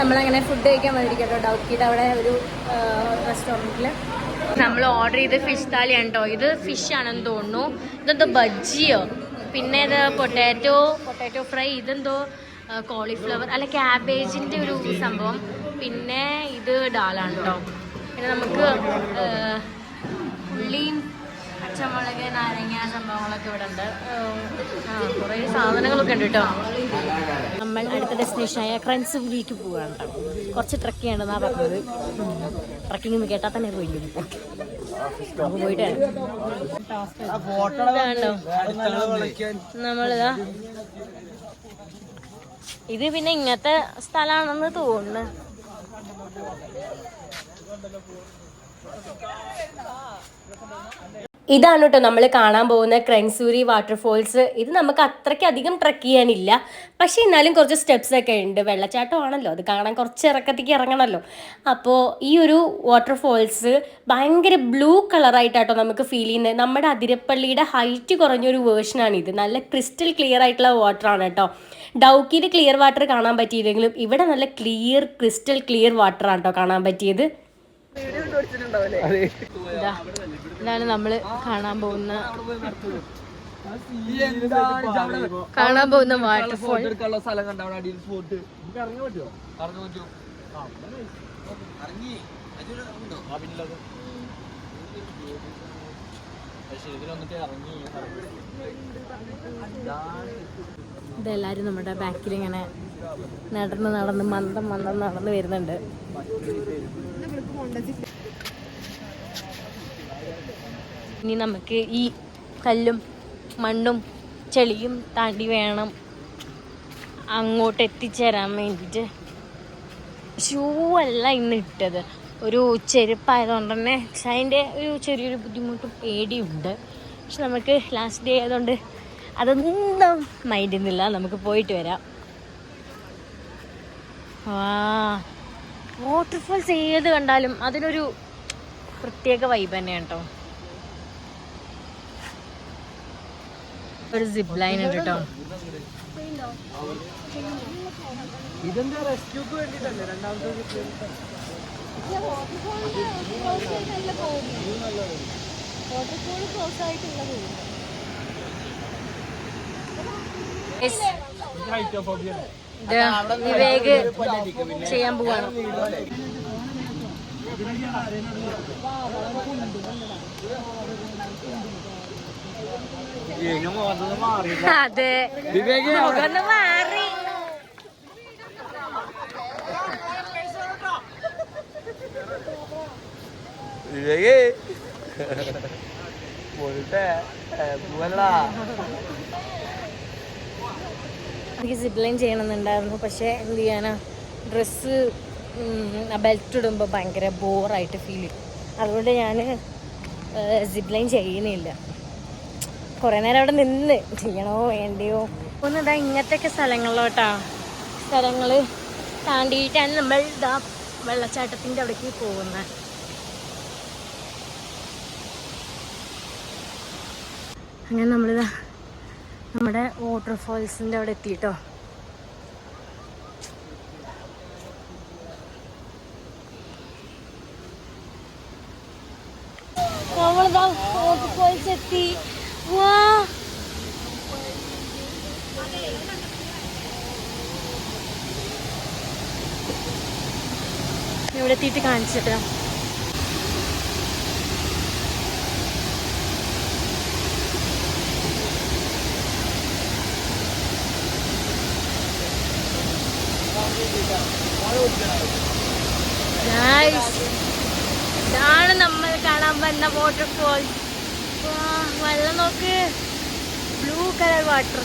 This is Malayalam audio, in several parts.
നമ്മളങ്ങനെ ഫുഡ് കഴിക്കാൻ വന്നിരിക്കട്ടോ ഡൗക്കിയുടെ അവിടെ ഒരു റെസ്റ്റോറൻറ്റിൽ. നമ്മൾ ഓർഡർ ചെയ്ത് ഫിഷ് താലിയാണ് കേട്ടോ. ഇത് ഫിഷ് ആണെന്ന് തോന്നുന്നു. ഇതെന്തോ ബജ്ജിയോ, പിന്നെ ഇത് പൊട്ടാറ്റോ ഫ്രൈ, ഇതെന്തോ കോളിഫ്ലവർ അല്ല ക്യാബേജിൻ്റെ ഒരു സംഭവം, പിന്നെ ഇത് ഡാലാണ് കേട്ടോ. പിന്നെ നമുക്ക് ഉള്ളിയും പച്ചമുളക് നാരങ്ങ സംഭവങ്ങളൊക്കെ ഇവിടെ ഉണ്ട്. കുറേ സാധനങ്ങളൊക്കെ ഉണ്ട് കേട്ടോ. നമ്മൾ അടുത്ത ഡെസ്റ്റിനേഷനായ ക്രൻസുരിക്ക് പോവുകയാണ് കേട്ടോ. കുറച്ച് ട്രക്ക് ചെയ്യണമെന്നാണ് പറഞ്ഞത്. ട്രക്കിംഗ് എന്ന് കേട്ടാൽ തന്നെ പോയി അപ്പോൾ പോയിട്ട് നമ്മളിതാ ഇത് പിന്നെ ഇങ്ങനത്തെ സ്ഥലമാണെന്ന് തോന്നുന്നു. ഇതാണ് കേട്ടോ നമ്മൾ കാണാൻ പോകുന്ന ക്രൻസൂരി വാട്ടർഫോൾസ്. ഇത് നമുക്ക് അത്രയ്ക്ക് അധികം ട്രക്ക് ചെയ്യാനില്ല, പക്ഷേ എന്നാലും കുറച്ച് സ്റ്റെപ്സ് ഒക്കെ ഉണ്ട്. വെള്ളച്ചാട്ടമാണല്ലോ, അത് കാണാൻ കുറച്ച് ഇറക്കത്തേക്ക് ഇറങ്ങണമല്ലോ. അപ്പോൾ ഈ ഒരു വാട്ടർഫോൾസ് ഭയങ്കര ബ്ലൂ കളറായിട്ടാട്ടോ നമുക്ക് ഫീൽ ചെയ്യുന്നത്. നമ്മുടെ അതിരപ്പള്ളിയുടെ ഹൈറ്റ് കുറഞ്ഞൊരു വേർഷനാണിത്. നല്ല ക്രിസ്റ്റൽ ക്ലിയർ ആയിട്ടുള്ള വാട്ടറാണ് കേട്ടോ. ഡൗക്കിയിൽ ക്ലിയർ വാട്ടർ കാണാൻ പറ്റിയില്ലെങ്കിലും ഇവിടെ നല്ല ക്രിസ്റ്റൽ ക്ലിയർ വാട്ടറാണ് കേട്ടോ കാണാൻ പറ്റിയത്. ഇതാണ് നമ്മള് കാണാൻ പോകുന്ന വാട്ടർഫോൾ. ഇതെല്ലാരും നമ്മുടെ ബാക്കിൽ ഇങ്ങനെ നടന്ന് മന്ദം നടന്ന് വരുന്നുണ്ട്. ഇനി നമുക്ക് ഈ കല്ലും മണ്ണും ചെളിയും താണ്ടി വേണം അങ്ങോട്ട് എത്തിച്ചേരാൻ വേണ്ടിയിട്ട്. ഷൂ അല്ല ഇന്ന് ഇട്ടത്, ഒരു ചെരുപ്പായതുകൊണ്ട് തന്നെ അതിൻ്റെ ഒരു ചെറിയൊരു ബുദ്ധിമുട്ടും പേടിയുണ്ട്. പക്ഷെ നമുക്ക് ലാസ്റ്റ് ഡേ ആയതുകൊണ്ട് അതൊന്നും മൈൻഡ് ചെയ്യുന്നില്ല. നമുക്ക് പോയിട്ട് വരാം. വാട്ടർഫോൾസ് ഏത് കണ്ടാലും അതിനൊരു പ്രത്യേക വൈബ് തന്നെയാണ് കേട്ടോ. ഒരു സിപ്പ് ലൈൻ ഉണ്ട് കേട്ടോ. വിവേക് ചെയ്യാൻ പോവാണ്. അതെ ഒന്ന് മാറി. എനിക്ക് സിപ്പ് ലൈൻ ചെയ്യണമെന്നുണ്ടായിരുന്നു, പക്ഷെ എന്ത് ചെയ്യാനാ, ഡ്രസ്സ് ബെൽറ്റ് ഇടുമ്പോൾ ഭയങ്കര ബോറായിട്ട് ഫീൽ ചെയ്യും. അതുകൊണ്ട് ഞാൻ സിപ്പ് ലൈൻ ചെയ്യുന്നില്ല. കുറേ നേരം അവിടെ നിന്ന് ചെയ്യണോ വേണ്ടയോ ഒന്നിതാ ഇങ്ങനത്തെയൊക്കെ സ്ഥലങ്ങൾ താണ്ടിയിട്ടാണ് നമ്മൾ ഇതാ വെള്ളച്ചാട്ടത്തിൻ്റെ അവിടേക്ക് പോകുന്നത്. അങ്ങനെ നമ്മളിതാ നമ്മുടെ വാട്ടർഫോൾസിൻ്റെ അവിടെ എത്തിയിട്ടോ. നമ്മളിതാ വാട്ടർഫോൾസ് എത്തി. വാ, ഇവിടെ എത്തിയിട്ട് കാണിച്ചിട്ടാ. ഇതാണ് നമ്മൾ കാണാൻ വന്ന വാട്ടർഫോൾ. വെള്ളം നോക്ക്, ബ്ലൂ കളർ വാട്ടർ.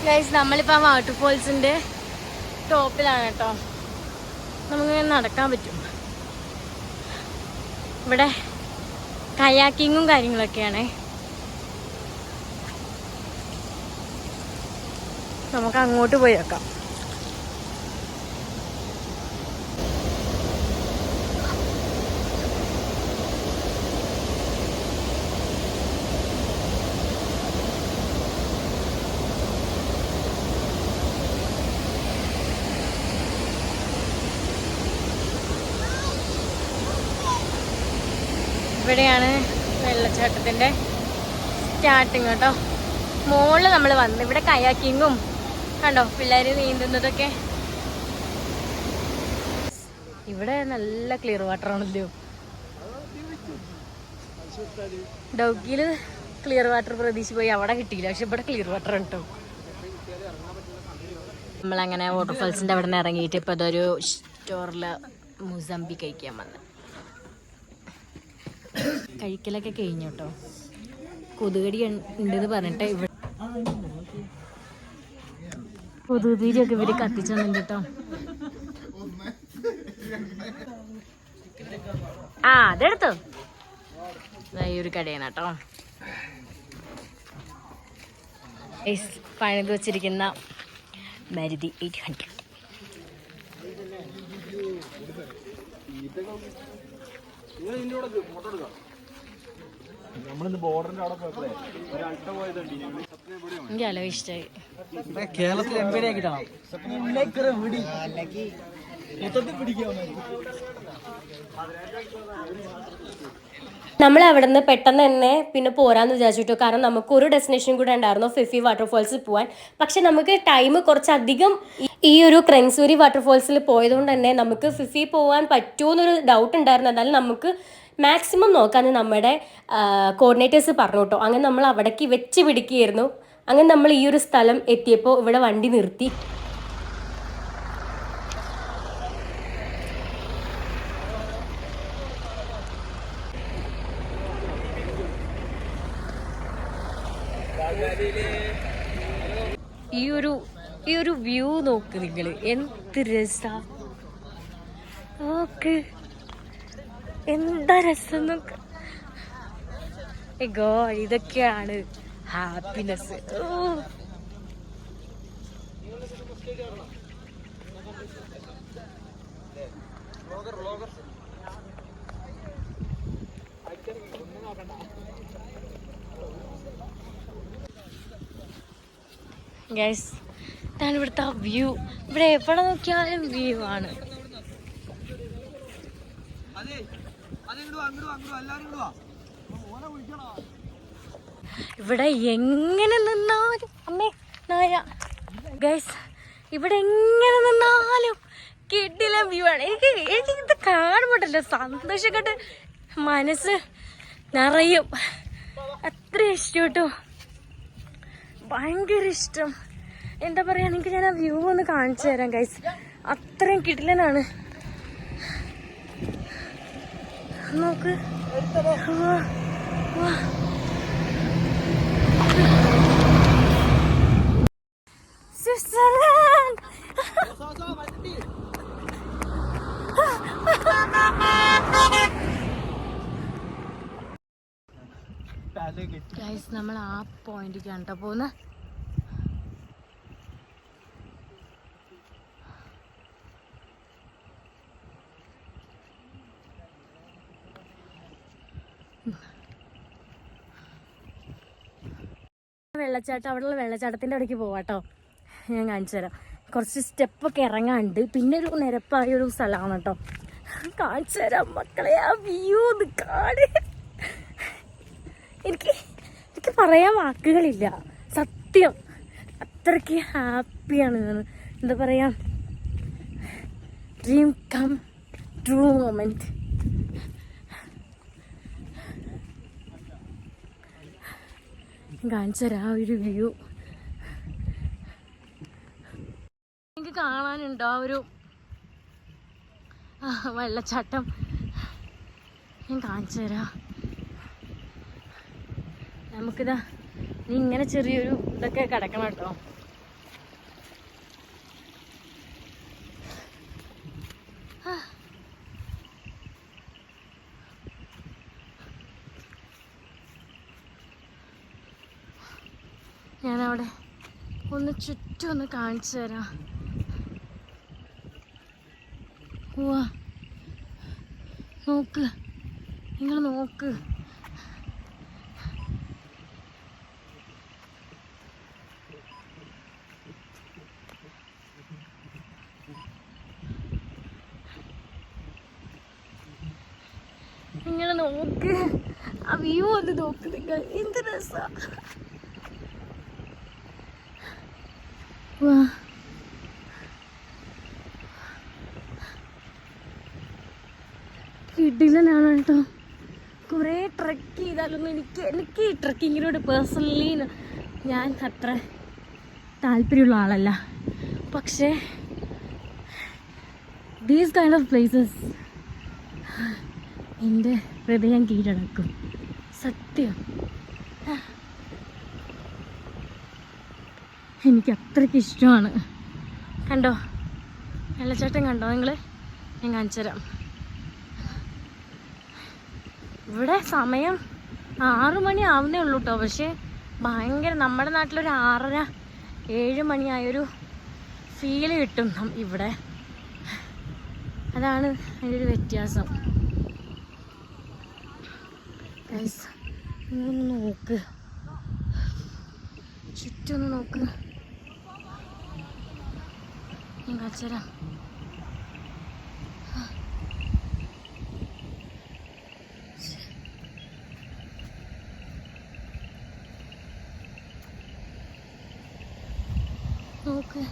ഗൈസ്, നമ്മളിപ്പോൾ ആ വാട്ടർഫോൾസിൻ്റെ ടോപ്പിലാണ് കേട്ടോ. നമുക്കിങ്ങനെ നടക്കാൻ പറ്റും. ഇവിടെ കയാക്കിങ്ങും കാര്യങ്ങളൊക്കെയാണ്. നമുക്ക് അങ്ങോട്ട് പോയി വെക്കാം. ഇവിടെയാണ് വെള്ളച്ചാട്ടത്തിൻ്റെ സ്റ്റാർട്ടിങ് കേട്ടോ. മുകളിൽ നമ്മൾ വന്ന് ഇവിടെ കയാക്കിങ്ങും കണ്ടോ, പിള്ളേർ നീന്തുന്നതൊക്കെ. ഇവിടെ നല്ല ക്ലിയർ വാട്ടർ ആണല്ലോ. ഡൗക്കിയിൽ ക്ലിയർ വാട്ടർ പ്രതീക്ഷിച്ച് പോയി, അവിടെ കിട്ടിയില്ല. പക്ഷെ ഇവിടെ ക്ലിയർ വാട്ടർ ആണ് കേട്ടോ. നമ്മളങ്ങനെ വാട്ടർഫാൾസിൻ്റെ അവിടെ നിന്ന് ഇറങ്ങിയിട്ട് ഇപ്പോൾ അതൊരു സ്റ്റോറിൽ മുസംബി കഴിക്കാൻ വന്ന്. കഴിക്കലൊക്കെ കഴിഞ്ഞു കേട്ടോ. കൊതുകടി ഉണ്ടെന്ന് പറഞ്ഞിട്ട് ഇവിടെ കൊതുകുതിരിയൊക്കെ ഇവര് കത്തിച്ചു തന്നിട്ടുണ്ട് കേട്ടോ. ആ അതെടുത്തോ. ഈ ഒരു കടയാണ് കേട്ടോ. പണിത് വെച്ചിരിക്കുന്ന മരുതി 800. എനിക്ക് അലോ ഇഷ്ടമായി. കേരളത്തിൽ നമ്മൾ അവിടെ നിന്ന് പെട്ടെന്ന് തന്നെ പിന്നെ പോരാന്ന് വിചാരിച്ചിട്ടു. കാരണം നമുക്ക് ഒരു ഡെസ്റ്റിനേഷൻ കൂടെ ഉണ്ടായിരുന്നു, ഫിഫി വാട്ടർഫോൾസിൽ പോകാൻ. പക്ഷെ നമുക്ക് ടൈം കുറച്ചധികം ഈ ഒരു ക്രെങ്സൂരി വാട്ടർഫോൾസിൽ പോയതുകൊണ്ട് തന്നെ നമുക്ക് ഫിഫി പോകാൻ പറ്റുമോയെന്നൊരു ഡൗട്ട് ഉണ്ടായിരുന്നു. എന്നാലും നമുക്ക് മാക്സിമം നോക്കാമെന്ന് നമ്മുടെ കോർഡിനേറ്റേഴ്സ് പറഞ്ഞു കേട്ടോ. അങ്ങനെ നമ്മൾ അവിടേക്ക് വെച്ച് പിടിക്കുകയായിരുന്നു. അങ്ങനെ നമ്മൾ ഈ ഒരു സ്ഥലം എത്തിയപ്പോൾ ഇവിടെ വണ്ടി നിർത്തി. ഈ ഒരു വ്യൂ നോക്ക് നിങ്ങൾ, എന്ത് രസാ നോക്ക്, എന്താ രസം നോക്ക്. ഇതൊക്കെയാണ് ഹാപ്പിനെസ്. ഗൈസ്, ഇതാണ് ഇവിടുത്തെ വ്യൂ. ഇവിടെ എവിടെ നോക്കിയാലും വ്യൂ ആണ്. ഇവിടെ എങ്ങനെ നിന്നാലും അമ്മേ നായ ഗൈസ്, ഇവിടെ എങ്ങനെ നിന്നാലും കിട്ടില്ല വ്യൂ ആണ്. എനിക്ക് ഇത് കാണുമ്പോട്ടല്ലോ സന്തോഷക്കെട്ട് മനസ്സ് നിറയും. അത്ര ഇഷ്ടം കേട്ടോ, ഭയങ്കര ഇഷ്ടം. എന്താ പറയാ, നിങ്ങൾക്ക് ഞാൻ ആ വ്യൂ ഒന്ന് കാണിച്ചു തരാം ഗൈസ്. അത്രയും കിടിലനാണ്. നോക്ക്, സ്വിറ്റ്സർലാൻഡ്. ഗൈസ്, നമ്മൾ ആ പോയിന്റിലേക്കാണ് കേട്ടോ പോകുന്നത്. വെള്ളച്ചാട്ടം, അവിടെയുള്ള വെള്ളച്ചാട്ടത്തിൻ്റെ അവിടേക്ക് പോവാട്ടോ. ഞാൻ കാണിച്ചു തരാം. കുറച്ച് സ്റ്റെപ്പൊക്കെ ഇറങ്ങാണ്ട്, പിന്നെ ഒരു നിരപ്പായ ഒരു സ്ഥലമാണ് കേട്ടോ. കാണിച്ചു തരാം മക്കളെ, ആ വ്യൂ ഒന്ന് കാണേ. എനിക്ക് പറയാൻ വാക്കുകളില്ല സത്യം. അത്രയ്ക്ക് ഹാപ്പിയാണ് ഞാൻ. എന്താ പറയാ, ഡ്രീം കം ട്രൂ മൊമെന്റ്. കാണിച്ചു തരാം ആ ഒരു വ്യൂ. എനിക്ക് കാണാനുണ്ടോ ആ ഒരു വെള്ളച്ചാട്ടം? ഞാൻ കാണിച്ചു തരാം. നമുക്കിതാ ഇങ്ങനെ ചെറിയൊരു ഇതൊക്കെ കിടക്കണം കേട്ടോ. ഞാനവിടെ ഒന്ന് ചുറ്റും ഒന്ന് കാണിച്ചു തരാം. വാ, നോക്ക്, നിങ്ങൾ നോക്ക്. നിങ്ങൾ നോക്ക്, ആ വ്യൂ ഒന്ന് നോക്ക് നിങ്ങൾ. എന്ത് രസാ. വാ, കിടിലനാണ് കേട്ടോ. കുറേ ട്രക്ക് ചെയ്താലൊന്നും എനിക്ക് ഈ ട്രക്കിങ്ങിനോട് പേഴ്സണലി ഞാൻ അത്ര താല്പര്യമുള്ള ആളല്ല. പക്ഷേ ദീസ് കൈൻഡ് ഓഫ് പ്ലേസസ് എൻ്റെ ഹൃദയം കീഴടക്കും, സത്യം. എനിക്ക് അത്രയ്ക്ക് ഇഷ്ടമാണ്. കണ്ടോ വെള്ളച്ചാട്ടം കണ്ടോ നിങ്ങൾ? ഞാൻ കാണിച്ചു തരാം. ഇവിടെ സമയം 6 മണി ആവുന്നേ ഉള്ളൂ കേട്ടോ. പക്ഷേ ഭയങ്കര, നമ്മുടെ നാട്ടിലൊരു 6:30 7 മണിയായൊരു ഫീല് കിട്ടും ഇവിടെ. അതാണ് അതിൻ്റെ ഒരു വ്യത്യാസം. ഒന്ന് നോക്ക്, ചുറ്റൊന്ന് നോക്ക്. ഞാൻ കാണിച്ചുതരാം. നോക്ക്,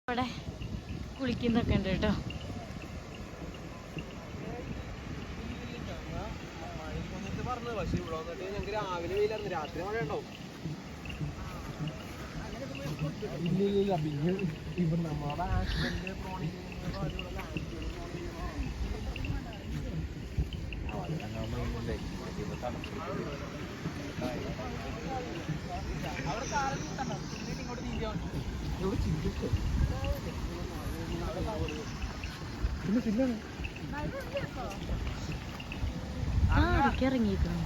ഇവിടെ കുളിക്കുന്നൊക്കെ ഉണ്ട് കേട്ടോ. ഇറങ്ങിയിരിക്കുന്നു.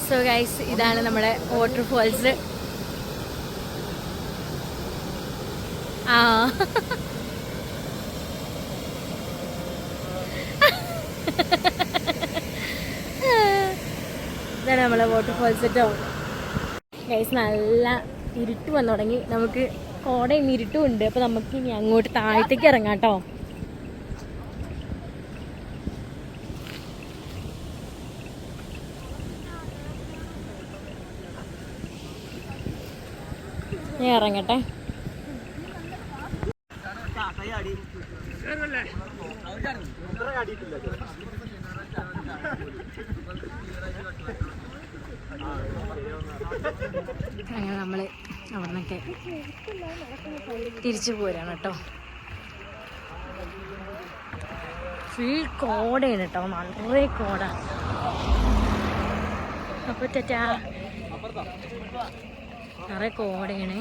സോ ഗൈസ്, ഇതാണ് നമ്മുടെ വാട്ടർഫോൾസ്. ആ ഇതാണ് നമ്മളെ വാട്ടർഫോൾസ് കേട്ടോ. ഗൈസ്, നല്ല ഇരുട്ട് വന്നു തുടങ്ങി. നമുക്ക് കോടയും ഇരുട്ടും ഉണ്ട്. അപ്പോൾ നമുക്ക് ഇനി അങ്ങോട്ട് താഴത്തേക്ക് ഇറങ്ങാം കേട്ടോ. ഞാൻ ഇറങ്ങട്ടെ. അങ്ങനെ നമ്മൾ അവിടെ നിന്നൊക്കെ തിരിച്ചു പോരാണ് കേട്ടോ. ഫുൾ കോടയാണ് കേട്ടോ, നിറയെ കോട. അപ്പോൾ ടാറ്റാ, നിറയെ കോടയാണ്.